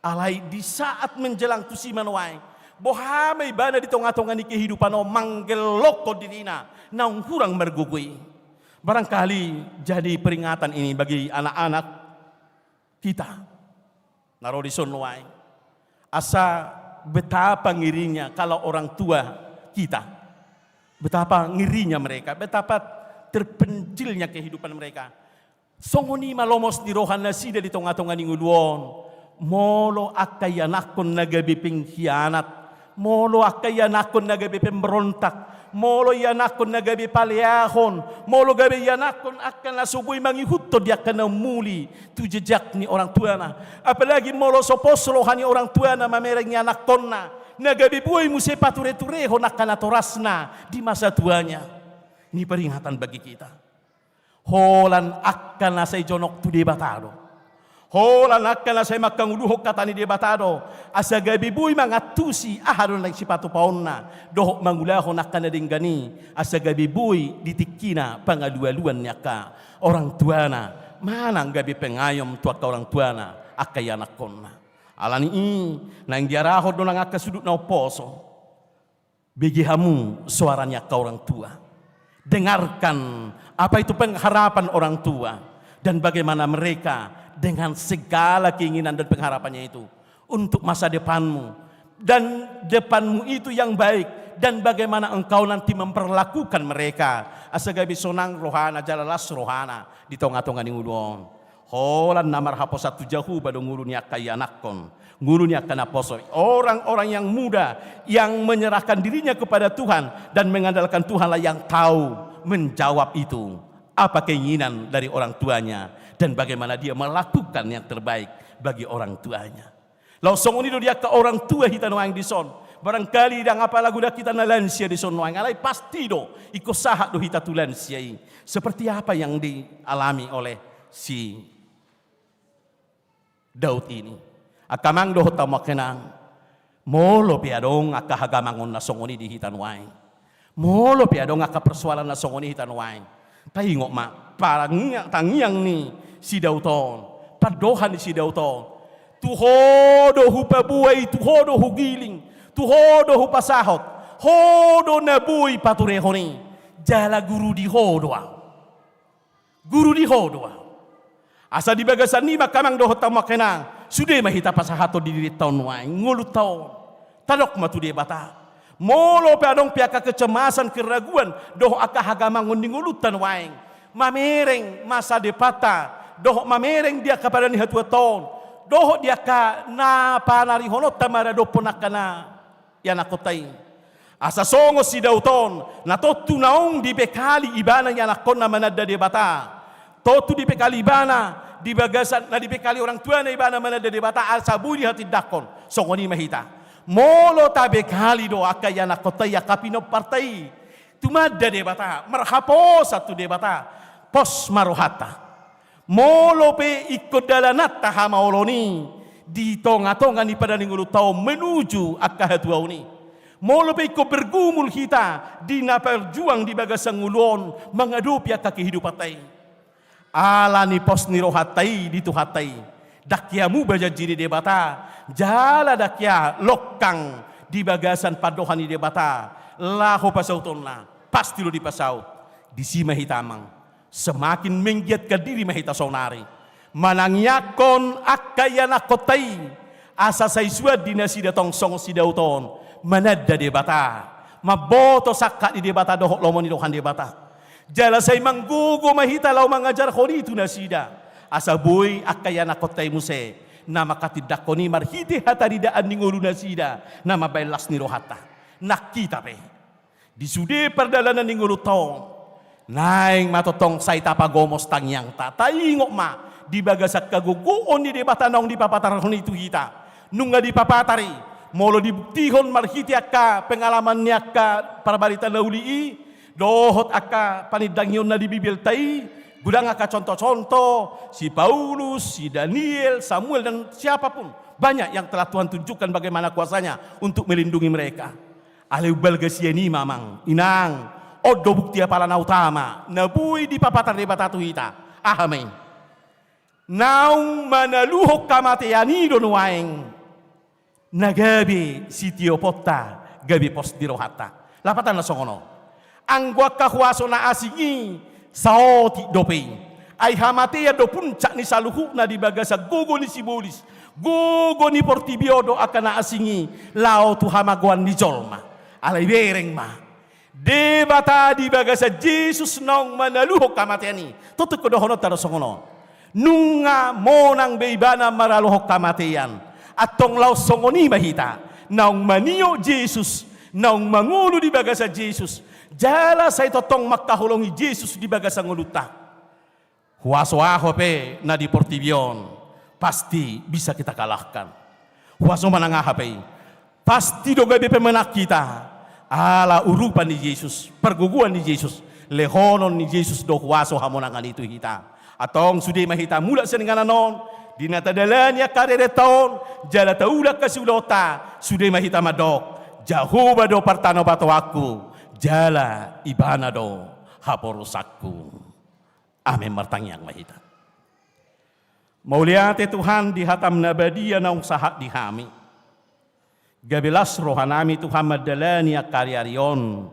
Alai di saat menjelang tu si manuai, bohame ibana di tonga-tonga ni kehidupan o manggil loko dirina, naung kurang mergugui. Barangkali jadi peringatan ini bagi anak-anak kita. Naro di sonwai. Asa betapa ngirinya kalau orang tua kita. Betapa ngirinya mereka, betapa terpencilnya kehidupan mereka. Songoni malomos di rohan nasida di tonga-tonga ninguluon. Molo akayanakon nagabi pengkhianat. Molo akayanakon nagabi pemberontak. Molo yanakon nagabi paliahon, molo gabi yanakon akan nasubui mangihuto dia kena muli tu jejak ni orang tuana. Apalagi molo soposlo hani orang tuana mamereng yanakonna nagabi buai muse pature-ture honakana torasna di masa tuanya. Ini peringatan bagi kita. Holan akan nasay jonok tu debatado. Holan akan nasay makanguluhok katani debatado. Asa gabi buy mangatusi ahadon lang si patu paonna. Dohok mangulahon akan nadinggani. Asa gabi buy ditikina pangalualuan niya ka. Orang tuana. Manang gabi pengayom tuak ka orang tuana. Akayanak konna. Alani nang diarahot do nang sudut na poso. Bagi hamu suaranya ke orang tua. Dengarkan apa itu pengharapan orang tua dan bagaimana mereka dengan segala keinginan dan pengharapannya itu untuk masa depanmu dan depanmu itu yang baik dan bagaimana engkau nanti memperlakukan mereka asagabi sonang rohana jalalas rohana di tonga-tonga ni ngudon. Holan namar hapo satu jauh badong ngulunya kaya nakon. Ngulunya kena poso. Orang-orang yang muda yang menyerahkan dirinya kepada Tuhan dan mengandalkan Tuhanlah yang tahu menjawab itu. Apa keinginan dari orang tuanya dan bagaimana dia melakukan yang terbaik bagi orang tuanya. Lau songoni do dia ke orang tua kita noang di son. Barangkali dang apa lagu dah kita nalansia di son noang alai pasti do iko sahat do hita tulansia. Seperti apa yang dialami oleh si Daud ini. Akamang dohot tamakenang. Molo piadong akahagamangon na songoni di hitan wain. Molo piadong akapersoalan na songoni hitan wain. Taingok ma parang tangiang ni si Dauton. Padohan ni si Dauton. Tuhodo hu pabuay, tuhodo hu giling, tuhodo hu pasahot. Hodo nabuy paturehoni. Jala guru di hodoa. Guru di hodoa. Asa di bagasan ni makamang dohot tamakenang. Sudah mahita pasahato di diri tahun wain ngulut tahun. Tadok matu dia bata. Molo peadong piaka kecemasan keraguan doh akahagamangun di ngulutan wain. Mamereng masa depata. Doh mamereng dia kepada ni hatua tahun. Doh dia ka na panari honot tamara do ponakana yan akotai. Asa songo si Dauton na totu naong di bekali ibana yan akon na manada dia bata. Totu di bekali ibana di bagasan na di bekali orang tua na ibana mana de bata al sabuni hati dakon songoni mahita molo ta bekali do akayana kotai akapino partai tumada de bata marhapo satu de bata pos marohata molo pe ikut dalanat tahama oloni di tonga-tonga ni pada ningulu tau menuju akahatua ini molo pe ikut bergumul kita di naperjuang di bagasan ngulon mengadupi akak kehidupan tai ala ni pos ni rohatai di tu hatai dakyamu baja jiri debata jala dakya lokang di bagasan padohan di debata laho pasautonna pasti lo di pasaut di si mahitamang semakin menggiat ke diri mahita sonari manangyakon akayana kotai asa saisua dinasi datong song si Dauton manada debata maboto sakka di debata dohok lomoni dohan debata jala say manggugo mahita law mangajar ko dito na sida. Asaboy akayana kotay muse na makatidak ko ni marhiti hataridaan ni ngulu na sida na mabaylas ni rohata. Nakita pe. Di sude perdalanan ni ngulu tong. Naing matotong say tapagomos tangyang tatayingok ma. Di bagasak kaguguon ni debata naong di papatarahon itu hita. Nung nga di papatari. Molo dibuktihon marhiti akka pengalaman niya ka parabarita na ulii. Dohot aka panidang yun na di Bibil tay, gudang aka contoh-contoh, si Paulus, si Daniel, Samuel, dan siapapun. Banyak yang telah Tuhan tunjukkan bagaimana kuasanya untuk melindungi mereka. Aleu balgasia ni mamang, inang, odo bukti apalana utama, nabui di papatar di batatu hita. Amen. Naung manaluhok kamatiani don waeng, nagabi sitio potta, gabi pos di rohata. Lapatan na songono. Anggwa kahwaso na asingi saoti dopei ay hamatea do puncak ni saluhuk na di bagasa gogo ni sibulis gogo ni portibiodo akan na asingi lao tu hamaguan ni jolma alay bereng ma debata di bagasa Jesus nong manaluhuk kamatiani tutuk kodohono tarosongono nunga monang beibana maraluhuk kamatian atong lao songoni mahita naong manio Jesus naong mangulo di bagasa Jesus jala say totong makahulongi Jesus di bagasang uluta. Huwaso-aho pe na di Portibion, pasti bisa kita kalahkan. Huwaso manangaha pe, pasti do gabi pemenak kita. Ala urupan ni Jesus, perguguan ni Jesus, lehonon ni Jesus do huwaso hamonangan itu kita. Atong sudi mahita mula senengananon, dinatadalannya karereton, jala taulak kasulota, sudi mahita madok, jahuba do partano bato aku. Jala ibanado haporusakku. Amin martangyang mahita. Mauliate Tuhan di hatam nabadia na usaha di kami. Gabelas rohanami Tuhan madalani akaryarion.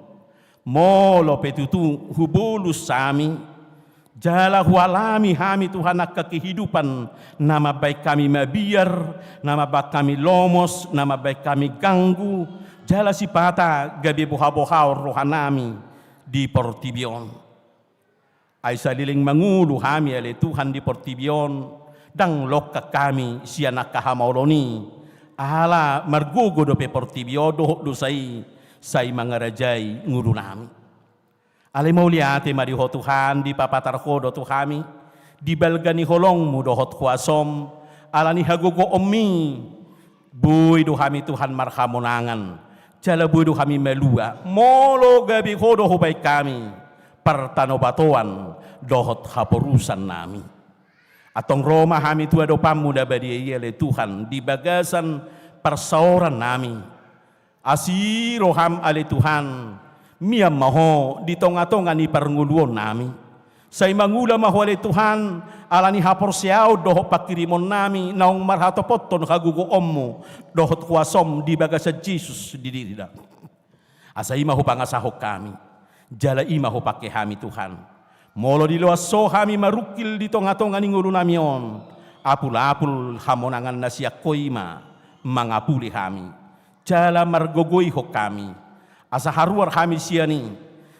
Molo petutu hubulus sami. Jala hualami kami Tuhan nak kehidupan. Nama baik kami mabiar, nama baik kami lomos, nama baik kami ganggu. Jala sipata gabi buha-buha rohanami di Portibion. Ay saliling mangulu kami ale Tuhan di Portibion. Dang lokka kami siya nakahamoloni. Ala margugo do pe Portibio do say mga rajay ngulu nami. Alay mauliate mariho Tuhan di papatarko do tu kami. Di balgani holong mo dohot kuasom. Ala ni hagugo omi. Buy do kami Tuhan marhamonangan. Jala buy do kami melua. Molo gabi ko do hubay kami. Partanobatuan dohot haporusan nami. Atong Roma kami tua do pamuda badi le Tuhan di bagasan persauran nami. Asiro ham ale Tuhan miam maho di tonga-tonga ni pernguluan nami. Say mangula maho ale Tuhan alani hapor siaw doho pakirimon nami naong marhatopoton kagugo ommo dohot kuasom di bagasan Jesus di dida. Asay maho pangasahok kami. Jala imaho pake kami Tuhan. Molo di luas so kami marukil di tonga-tonga ni ngulu namion. Apul-apul hamonangan na siya koima mangapuli kami. Jala margogoy ho kami. Asa haruar kami siya ni.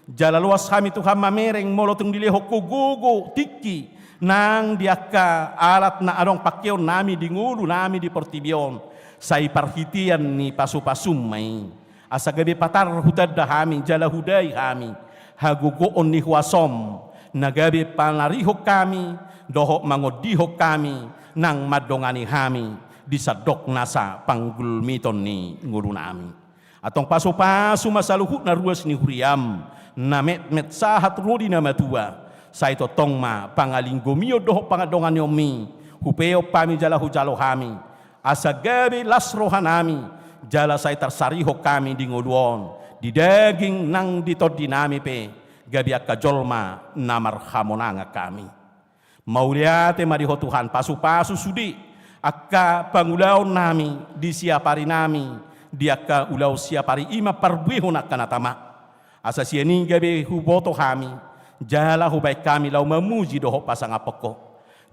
Jala luas kami Tuhan mamereng molo tung dili ho kugugo tiki. Nang diaka alat na anong pakyaw nami di ngulu nami di Portibion. Sa iparhitian ni pasu-pasum may. Asa gabi patar hutad da kami. Jala huday kami. Hagugoon ni huasom. Nagabi panarihok kami, dohok mangodihok kami, nang madongani kami, disadok nasa panggulmiton ni ngulu nami. Atong paso-paso masaluhut na ruas ni Huriam, na met-met sahat rudi na matua, sa ito tong ma pangalinggomio dohok pangadongan yomi, hupeo pami jala hujalo kami, asa gabi lasrohan nami, jala sa itarsarihok kami di nguluon, di daging nang ditod dinami pe, gabi akajolma namar hamonanga kami. Mauliate mariho Tuhan pasu-pasu sudi akka pangulaw nami di siapari nami di akka ulaw siapari ima parbuihon akanatama. Asa siya ni gabi huboto kami jala hubay kami law mamuji doho pasangapoko.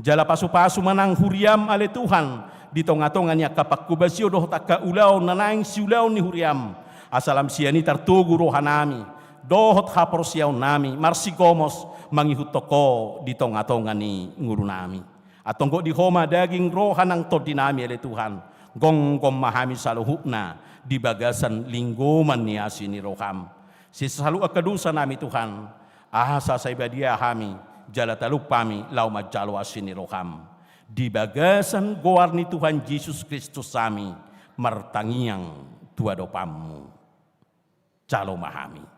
Jala pasu-pasu manang Huriam ale Tuhan di tonga-tonga niya kapakubasyo doho taka ulaw nanaing siulaw ni Huriam. Asalam siya ni tartugu rohanami. Dohot hapor siyaw nami, marsigomos mangihutoko di tonga-tonga ni ngulu nami. Atong di homa daging rohan ang tod dinami ale Tuhan. Gonggom mahami saluhuk na di bagasan lingguman ni asin ni roham. Si salu akadusa nami Tuhan. Ahasa sa ibadia kami, jala taluk pami lau majalo asin ni roham. Di bagasan goar ni Tuhan Yesus Kristus sami, martangiang tua dopamu. Jalo mahami.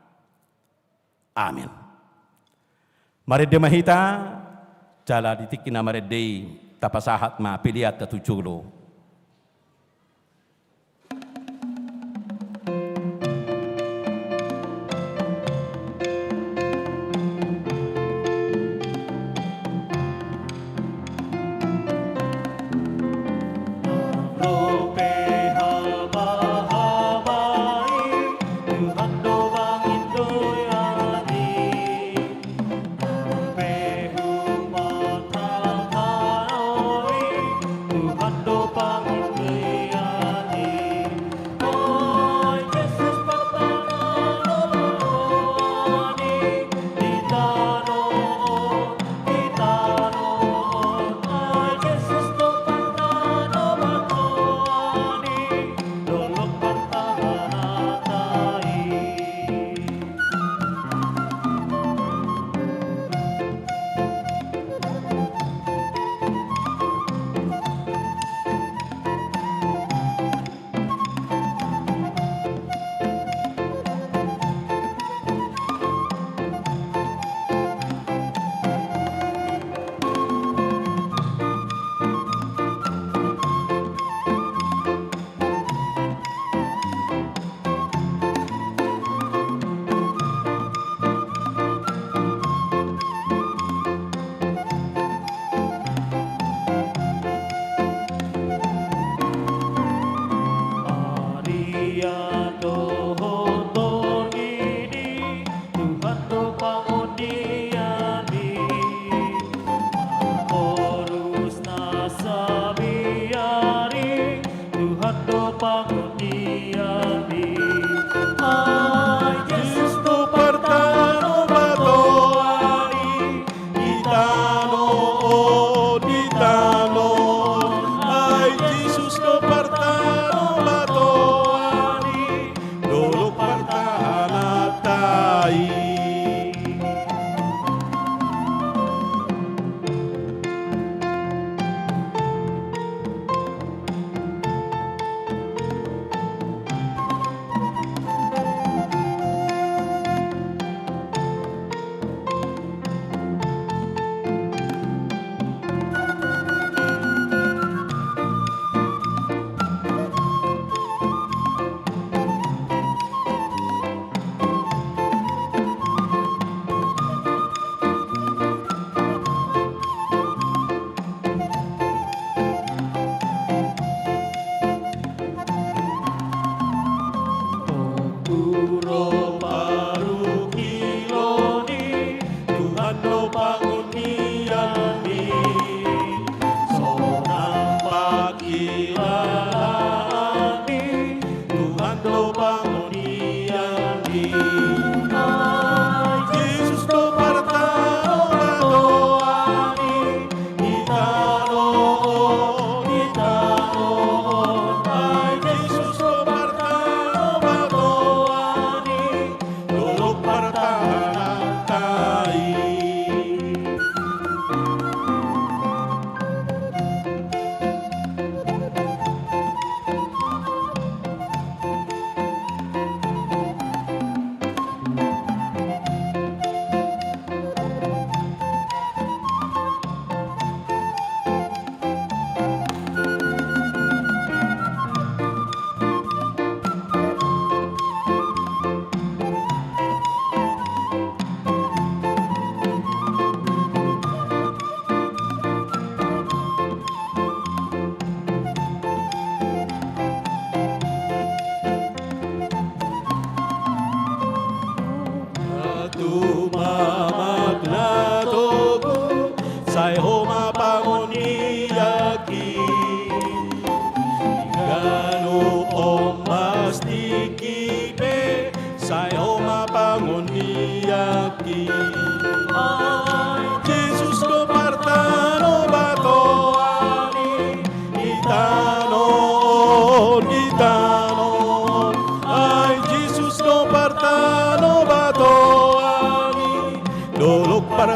Amin. Marede mahita, jala ditikina marede tapasahat ma piliat katujulo. Hando pa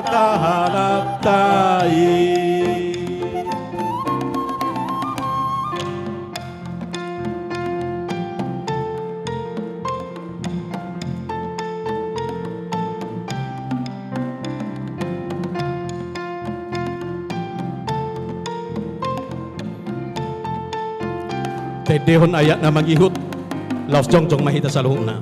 pertahanattai. Tedehon ayat na magihut, laos jongjong mahita sa luhong na.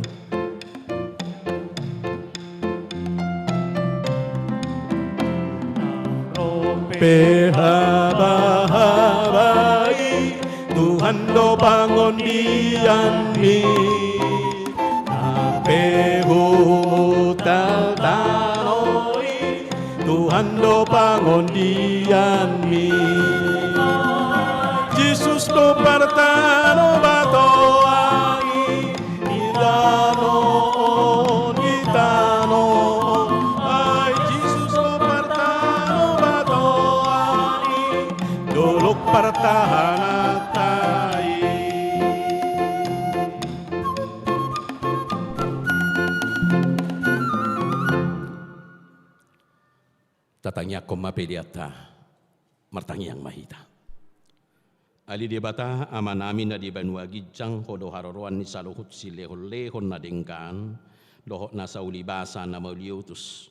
Pehaba-habai, Tuhan do bangun dianmi, Napehutal tanoi, Tuhan do bangun dianmi. Yesus do partano batoai, Idano, Idano, ay Yesus do partano batoai, dolok pertahanattai. Tatangnya koma pediata, martangyang mahita. Ali di bata amanami na di banua gijang hodo haroroan ni saluhut si lehon-lehon na dengkan dohok na sa ulibasa na mauliutus.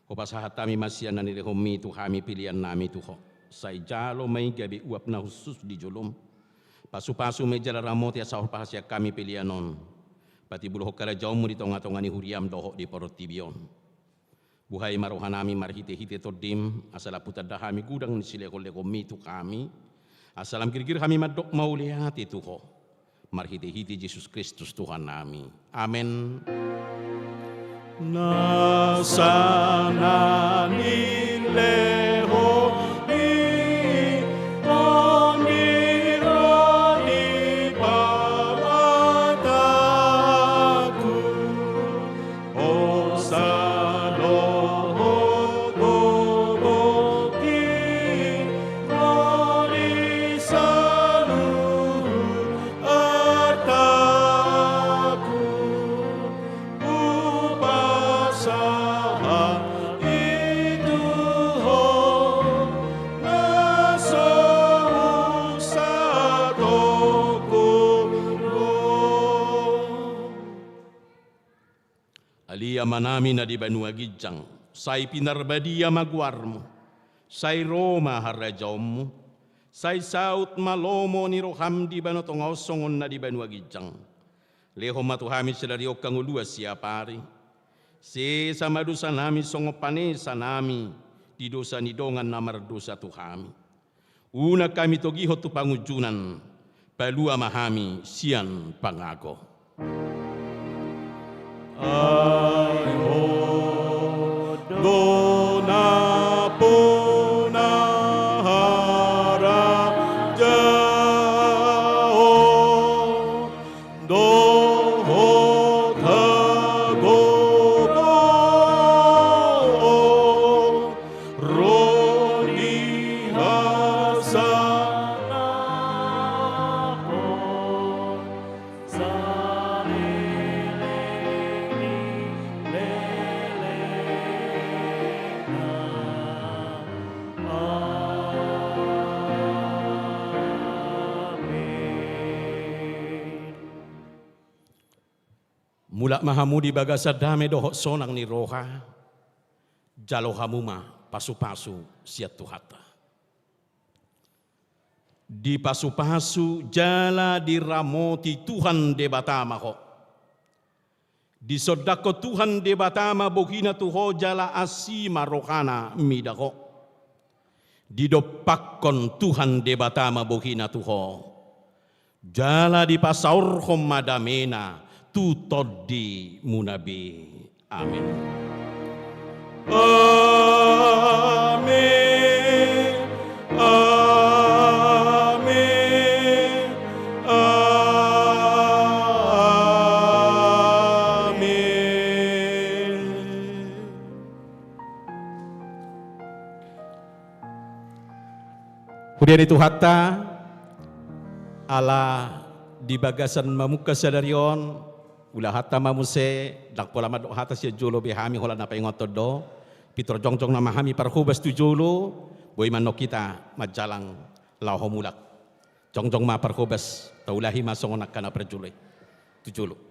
O pasahatami masyan na nilehomi tu kami pilihan nami tuho. Say jalo may gabi uap na husus di julum. Pasu-pasu may jalaramot ya sa pahasya kami pilihanon. Pati buluhok karajaw mo dito nga ni huriam dohok di porotibyon. Buhay maruhan nami marhite-hite todim asala putadahami gudang ni silehon-lehomi tu kami. Asalam kira-kira kami madok maulihat itu ko. Marhiti-hiti Yesus Kristus Tuhan nami. Amin. Nasana nileho ni oniro ni pamataku. Osalo manami na di banua gijang, say pinarbadia magwarmo, say Roma harajawmo, say saut malomo ni roham di banotong osongon na di banua gijang. Leho matuhami sila riok kang ulua siapari, se sama dosa nami songopane sa nami, di dosa ni dongan namar dosa tuhami. Una kami togiho tu pangujunan, palua mahami sian pangago. Dona puna harap jauh doho tagogo roni hasana pun Mula mahamudi bagasa dame dohok sonang ni roha, jalo hamuma pasu-pasu siat tuhata. Di pasu-pasu jala diramoti Tuhan debatama ho. Di sodako Tuhan debatama bogina tuho jala asima rohana midako. Di dopakkon Tuhan debatama bogina tuho. Jala di pasaur madamena tutodi munabi. Amin. Amin. Amin. Amin. Kemudian itu hatta ala di bagasan mamuka sadarion ulah hatta mamuse dak pola madok hatta sia jolo behami hola na paingoto do Pitor jongjong na mahami parhubas tujolo, boy manok kita majalang lauho mulak. Jongjong ma parhubas taulahi masongonak kana perjulay. Tujolo.